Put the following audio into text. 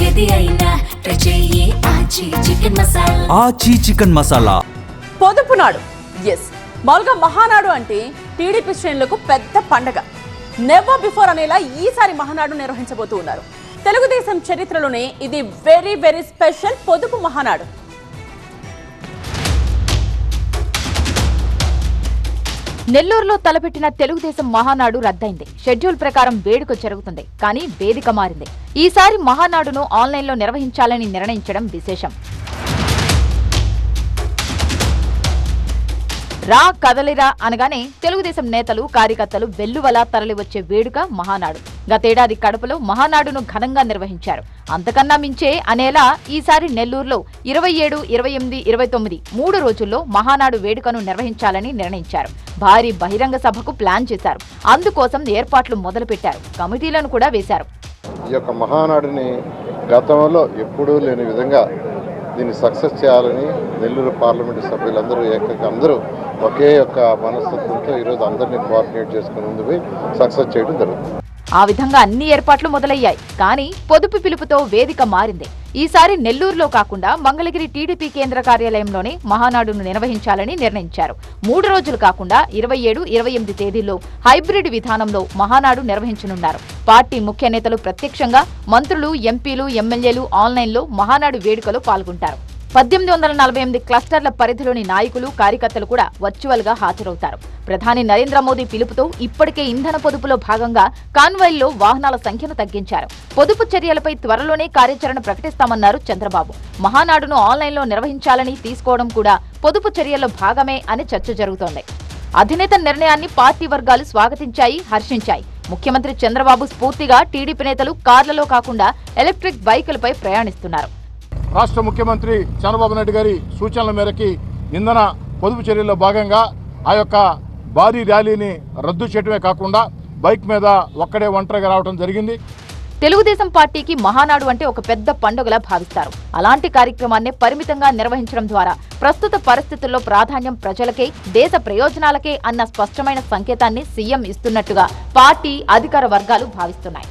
ఏది అయినా ట్రై చెయ్యి ఆచి చికెన్ మసాలా. ఆచి చికెన్ మసాలా. పొదుపు నాడు, ఎస్, మామూలుగా మహానాడు అంటే టీడీపీ శ్రేణులకు పెద్ద పండగ. నెవర్ బిఫోర్ అనేలా ఈసారి మహానాడు నిర్వహించబోతూ ఉన్నారు. తెలుగుదేశం చరిత్రలోనే ఇది వెరీ వెరీ స్పెషల్ పొదుపు మహానాడు. నెల్లూరులో తలపెట్టిన తెలుగుదేశం మహానాడు రద్దయింది. షెడ్యూల్ ప్రకారం వేడుక జరుగుతుంది, కానీ వేదిక మారింది. ఈసారి మహానాడును ఆన్లైన్లో నిర్వహించాలని నిర్ణయించడం విశేషం. రా కదలిరా అనగానే తెలుగుదేశం నేతలు కార్యకర్తలు వెల్లువలా తరలివచ్చే వేడుక మహానాడు. గతేడాది కడపలో మహానాడును ఘనంగా నిర్వహించారు. అంతకన్నా మించే అనేలా ఈసారి నెల్లూరులో 27, 28, 29 3 రోజుల్లో మహానాడు వేడుకను నిర్వహించాలని నిర్ణయించారు. భారీ బహిరంగ సభకు ప్లాన్ చేశారు. అందుకోసం ఏర్పాట్లు మొదలుపెట్టారు. కమిటీలను కూడా వేశారు. ఈ యొక్క మహానాడుని గతంలో ఎప్పుడూ లేని విధంగా దీన్ని సక్సెస్ చేయాలని నెల్లూరు పార్లమెంటు సభ్యులందరూ అందరూ ఒకే యొక్క మనస్తత్వంతో ఈరోజు అందరినీ కోఆర్డినేట్ చేసుకుని ముందుకు సక్సెస్ చేయడం జరుగుతుంది. ఆ విధంగా అన్ని ఏర్పాట్లు మొదలయ్యాయి. కానీ పొదుపు పిలుపుతో వేదిక మారింది. ఈసారి నెల్లూరులో కాకుండా మంగళగిరి టీడీపీ కేంద్ర కార్యాలయంలోనే మహానాడును నిర్వహించాలని నిర్ణయించారు. 3 రోజులు కాకుండా 27, 28 తేదీల్లో హైబ్రిడ్ విధానంలో మహానాడు నిర్వహించనున్నారు. పార్టీ ముఖ్య నేతలు ప్రత్యక్షంగా, మంత్రులు, ఎంపీలు, ఎమ్మెల్యేలు ఆన్లైన్లో మహానాడు వేడుకలో పాల్గొంటారు. 1848 క్లస్టర్ల పరిధిలోని నాయకులు, కార్యకర్తలు కూడా వర్చువల్ గా హాజరవుతారు. ప్రధాని నరేంద్ర మోదీ పిలుపుతో ఇప్పటికే ఇంధన పొదుపులో భాగంగా కాన్వాయ్లో వాహనాల సంఖ్యను తగ్గించారు. పొదుపు చర్యలపై త్వరలోనే కార్యాచరణ ప్రకటిస్తామన్నారు చంద్రబాబు. మహానాడును ఆన్లైన్లో నిర్వహించాలని తీసుకోవడం కూడా పొదుపు చర్యల్లో భాగమే అని చర్చ జరుగుతోంది. అధినేత నిర్ణయాన్ని పార్టీ వర్గాలు స్వాగతించాయి, హర్షించాయి. ముఖ్యమంత్రి చంద్రబాబు స్ఫూర్తిగా టీడీపీ నేతలు కార్లలో కాకుండా ఎలక్ట్రిక్ బైకులపై ప్రయాణిస్తున్నారు. రాష్ట్ర ముఖ్యమంత్రి చంద్రబాబు నాయుడు గారి సూచనల మేరకి ఇంధన పొదుపు చర్యల్లో భాగంగా ఆ యొక్క భారీ ర్యాలీని రద్దు చేయడమే కాకుండా బైక్ మీద ఒక్కడే ఒంటరిగా రావడం జరిగింది. తెలుగుదేశం పార్టీకి మహానాడు అంటే ఒక పెద్ద పండుగలా భావిస్తారు. అలాంటి కార్యక్రమాన్ని పరిమితంగా నిర్వహించడం ద్వారా ప్రస్తుత పరిస్థితుల్లో ప్రాధాన్యం ప్రజలకే, దేశ ప్రయోజనాలకే అన్న స్పష్టమైన సంకేతాన్ని సీఎం ఇస్తున్నట్టుగా పార్టీ అధికార వర్గాలు భావిస్తున్నాయి.